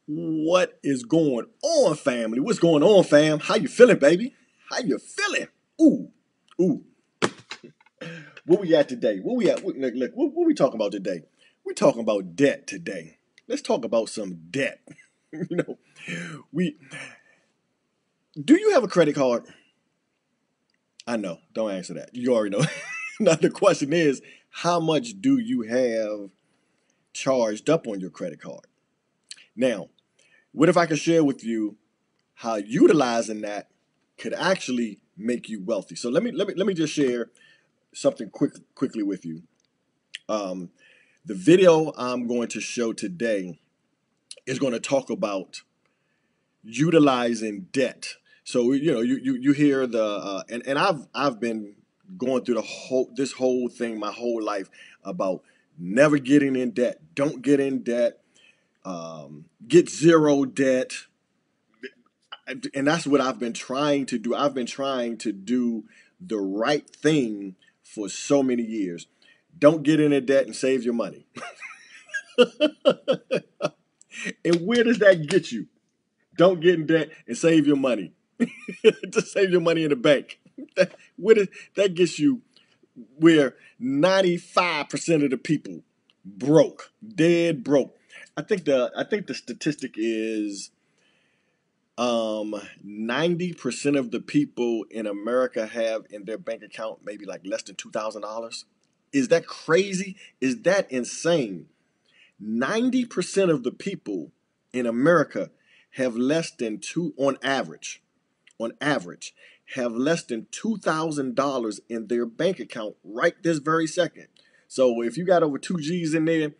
What is going on, family? What's going on, fam? How you feeling, baby? How you feeling? Ooh, ooh. What we got today? What we at? Look, what we talking about today? We talking about debt today. Let's talk about some debt. you know, we. Do you have a credit card? I know. Don't answer that. You already know. Now the question is, how much do you have charged up on your credit card? Now, what if I could share with you how utilizing that could actually make you wealthy? So let me just share something quickly with you. The video I'm going to show today is going to talk about utilizing debt. So you hear the and I've been going through this whole thing my whole life about never getting in debt. Don't get in debt. Get zero debt. And that's what I've been trying to do. I've been trying to do the right thing for so many years. Don't get into debt and save your money. And where does that get you? Don't get in debt and save your money. Just save your money in the bank. That gets you where 95% of the people broke, dead broke. I think the statistic is 90% of the people in America have in their bank account maybe like less than $2,000. Is that crazy? Is that insane? 90% of the people in America have less than on average, have less than $2,000 in their bank account right this very second. So if you got over 2 G's in there,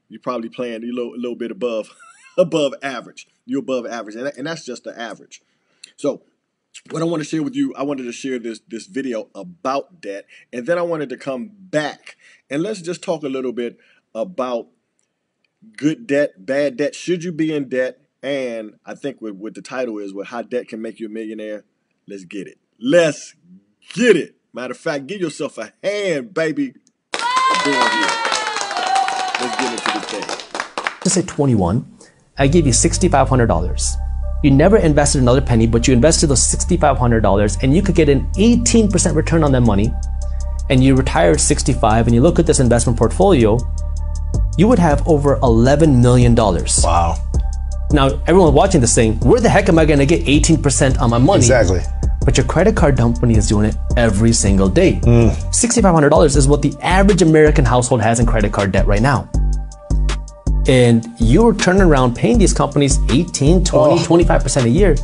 you're probably playing a little bit above average. You're above average, and that's just the average. So what I want to share with you, I wanted to share this video about debt, and then I wanted to come back and let's just talk a little bit about good debt, bad debt. Should you be in debt? And I think what the title is, how debt can make you a millionaire. Let's get it. Let's get it. Matter of fact, give yourself a hand, baby. Let's get into the thing. Let's say 21, I gave you $6,500. You never invested another penny, but you invested those $6,500 and you could get an 18% return on that money, and you retired at 65 and you look at this investment portfolio, you would have over $11 million. Wow. Now, everyone watching this saying, where the heck am I going to get 18% on my money? Exactly. But your credit card company is doing it every single day. $6,500 is what the average American household has in credit card debt right now. And you're turning around paying these companies 18, 20, 25% a year,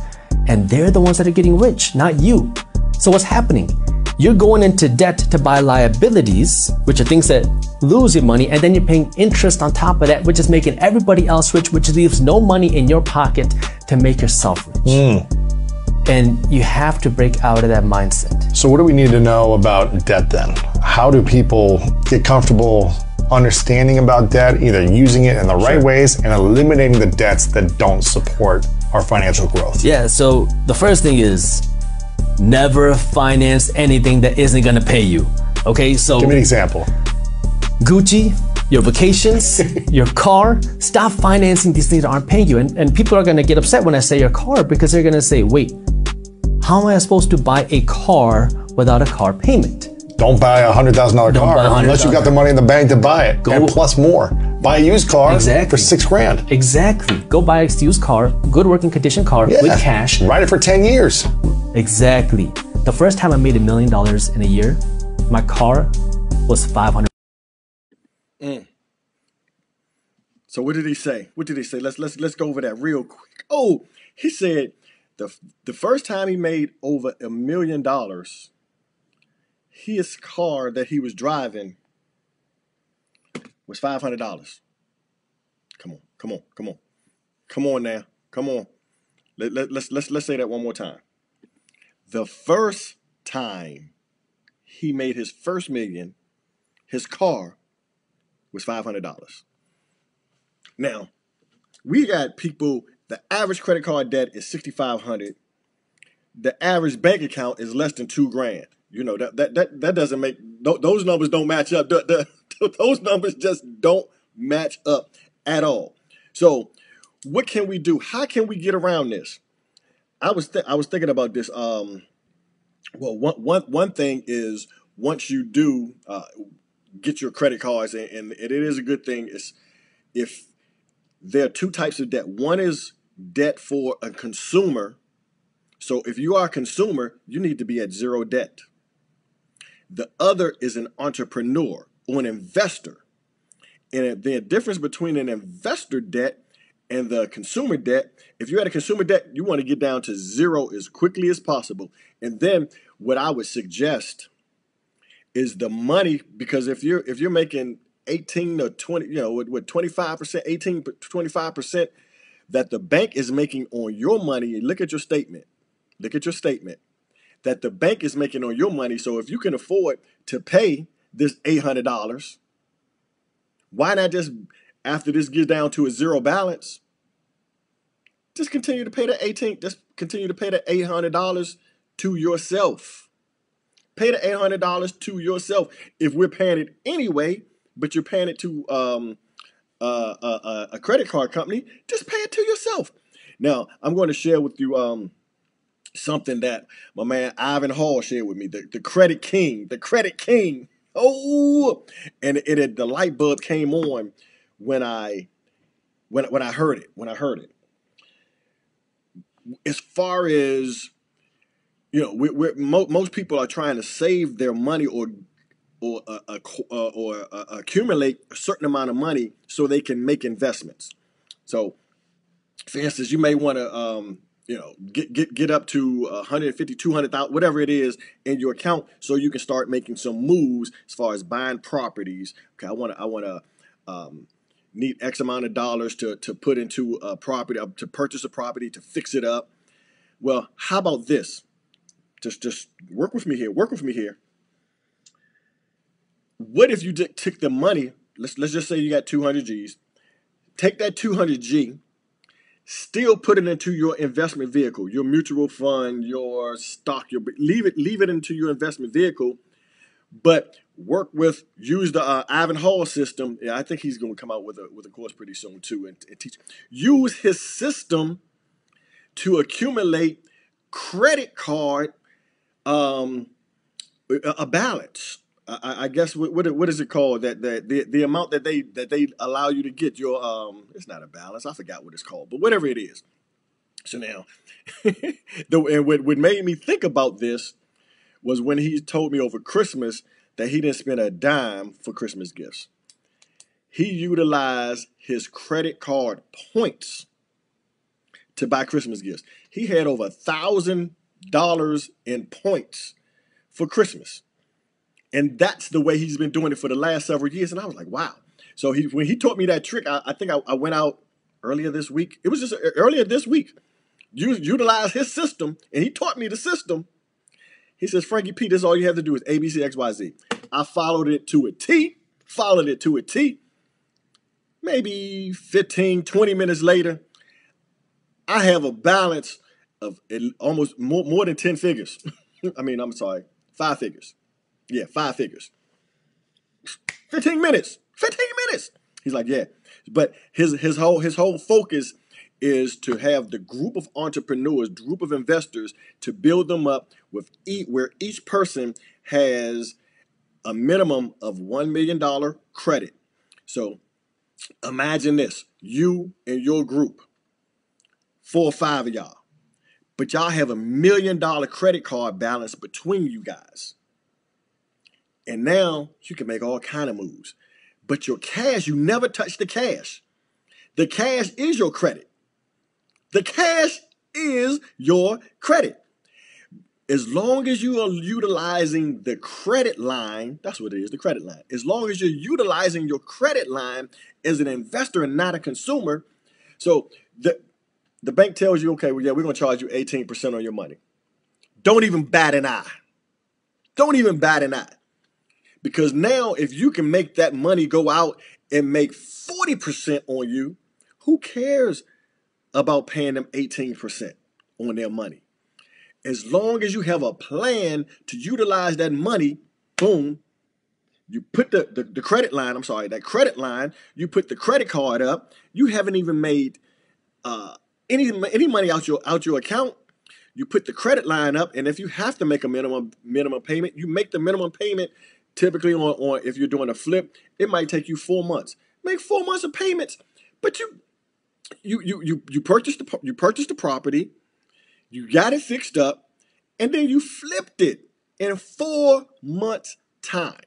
and they're the ones that are getting rich, not you. So what's happening? You're going into debt to buy liabilities, which are things that lose your money, and then you're paying interest on top of that, which is making everybody else rich, which leaves no money in your pocket to make yourself rich. And you have to break out of that mindset. So what do we need to know about debt then? How do people get comfortable understanding about debt, either using it in the right ways and eliminating the debts that don't support our financial growth? Yeah, so the first thing is never finance anything that isn't gonna pay you. Okay, so give me an example. Gucci, your vacations, your car, stop financing these things that aren't paying you. And people are gonna get upset when I say your car, because they're gonna say, wait, how am I supposed to buy a car without a car payment? Don't buy a $100,000 car unless you got the money in the bank to buy it, and plus more. Buy a used car for $6 grand. Exactly. Go buy a used car, good working condition car with cash. Ride it for 10 years. Exactly. The first time I made $1 million in a year, my car was $500. So what did he say? What did he say? Let's go over that real quick. Oh, he said the first time he made over $1 million, his car that he was driving was $500. Come on now. Come on. Let's say that one more time. The first time he made his first million, his car was $500. Now, we got people, the average credit card debt is $6,500. The average bank account is less than $2 grand. You know, that doesn't make, those numbers don't match up. Those numbers just don't match up at all. So what can we do? How can we get around this? I was thinking about this. Well, one thing is, once you do get your credit cards, and it is a good thing, is if there are two types of debt. One is debt for a consumer. So if you are a consumer, you need to be at zero debt. The other is an entrepreneur or an investor. And the difference between an investor debt and the consumer debt, if you're at a consumer debt, you want to get down to zero as quickly as possible. And then what I would suggest is the money, because if you're making 18 or 20, with 25%, 18 to 25% that the bank is making on your money, look at your statement. Look at your statement that the bank is making on your money. So if you can afford to pay this $800, why not just, after this gets down to a zero balance, just continue to pay just continue to pay the $800 to yourself. Pay the $800 to yourself. If we're paying it anyway, but you're paying it to a credit card company, just pay it to yourself. Now, I'm going to share with you something that my man Ivan Hall shared with me, the credit king, Oh, and the light bulb came on when I heard it. As far as, most people are trying to save their money or accumulate a certain amount of money so they can make investments. So, for instance, you may want to get up to 150, 200,000, whatever it is in your account, so you can start making some moves as far as buying properties. Okay, I want to need X amount of dollars to put into a property, to purchase a property, to fix it up. Well, how about this? Just work with me here. What if you took the money? Let's just say you got 200 G's. Take that 200 G. Still put it into your investment vehicle, your mutual fund, your stock, leave it into your investment vehicle, but use the Ivan Hall system. Yeah, I think he's going to come out with a course pretty soon too, and teach. Use his system to accumulate credit card a balance. I guess what is it called, that the amount that they allow you to get your it's not a balance, I forgot what it's called, but whatever it is. So now and what made me think about this was when he told me over Christmas that he didn't spend a dime for Christmas gifts. He utilized his credit card points to buy Christmas gifts. He had over $1,000 in points for Christmas. And that's the way he's been doing it for the last several years. And I was like, wow. So when he taught me that trick, I think I went out earlier this week. It was just earlier this week. Utilize his system, and he taught me the system. He says, Frankie P, this is all you have to do is A, B, C, X, Y, Z. I followed it to a T. Maybe 15, 20 minutes later, I have a balance of almost more than 10 figures. I'm sorry, 5 figures. Yeah, 5 figures. 15 minutes. He's like, yeah. But his whole focus is to have the group of entrepreneurs, group of investors, to build them up where each person has a minimum of $1 million credit. So imagine this, you and your group, 4 or 5 of y'all, but y'all have $1 million credit card balance between you guys. And now you can make all kind of moves. But your cash, you never touch the cash. The cash is your credit. As long as you are utilizing the credit line, that's what it is, the credit line. As long as you're utilizing your credit line as an investor and not a consumer, so the bank tells you, okay, well, yeah, we're going to charge you 18% on your money. Don't even bat an eye. Because now if you can make that money go out and make 40% on you, who cares about paying them 18% on their money? As long as you have a plan to utilize that money, boom, You put the credit line, I'm sorry, that credit line, you put the credit card up. You haven't even made any money out your account. You put the credit line up, and if you have to make a minimum payment, you make the minimum payment. Typically on if you're doing a flip, it might take you 4 months. Make 4 months of payments. But you purchased the property, you got it fixed up, and then you flipped it in 4 months time.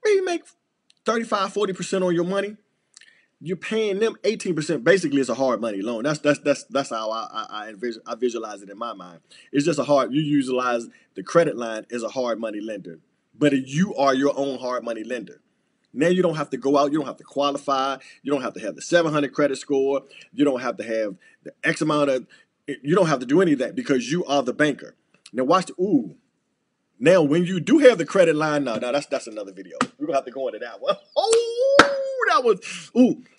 Maybe make 35-40% on your money. You're paying them 18%. Basically, it's a hard money loan. That's how I visualize it in my mind. It's just you utilize the credit line as a hard money lender, but you are your own hard money lender. Now you don't have to go out. You don't have to qualify. You don't have to have the 700 credit score. You don't have to have the X amount of. You don't have to do any of that because you are the banker. Now watch Now when you do have the credit line, that's another video. We're gonna have to go into that one.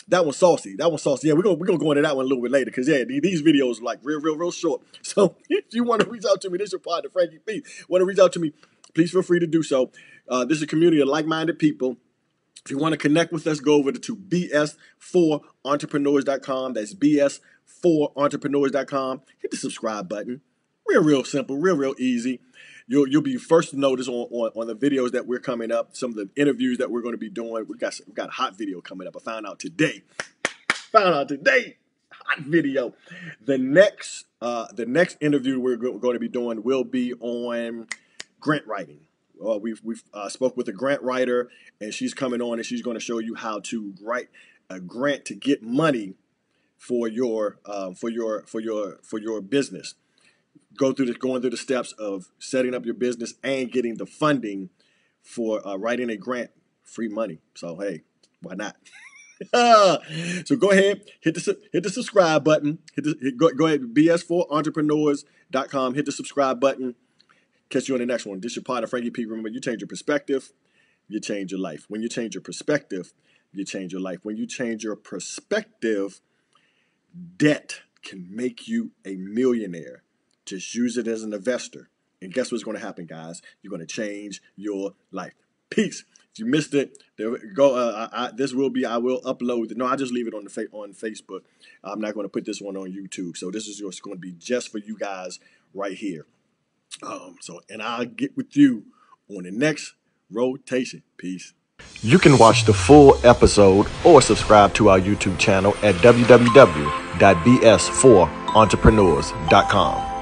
That was saucy. That was saucy. Yeah, we're gonna go into that one a little bit later because these videos are like real short. So if you want to reach out to me, this is your partner Frankie P. Want to reach out to me? Please feel free to do so. This is a community of like-minded people. If you want to connect with us, go over to bs4entrepreneurs.com. That's bs4entrepreneurs.com. Hit the subscribe button. Real simple, real easy. You'll be first to notice on the videos that we're coming up, some of the interviews that we're going to be doing. We've got a hot video coming up. I found out today. Hot video. The next interview we're going to be doing will be on grant writing. We've spoke with a grant writer, and she's coming on, and she's going to show you how to write a grant to get money for your business. Going through the steps of setting up your business and getting the funding for writing a grant, free money. So why not? So go ahead, hit the subscribe button. Go ahead, bs4entrepreneurs.com. Hit the subscribe button. Catch you on the next one. This is your partner, Frankie P. Remember, you change your perspective, you change your life. When you change your perspective, you change your life. When you change your perspective, debt can make you a millionaire. Just use it as an investor. And guess what's going to happen, guys? You're going to change your life. Peace. If you missed it, I will upload. No, I just leave it on Facebook. I'm not going to put this one on YouTube. So this is just going to be just for you guys right here. And I'll get with you on the next rotation. Peace. You can watch the full episode or subscribe to our YouTube channel at www.bs4entrepreneurs.com.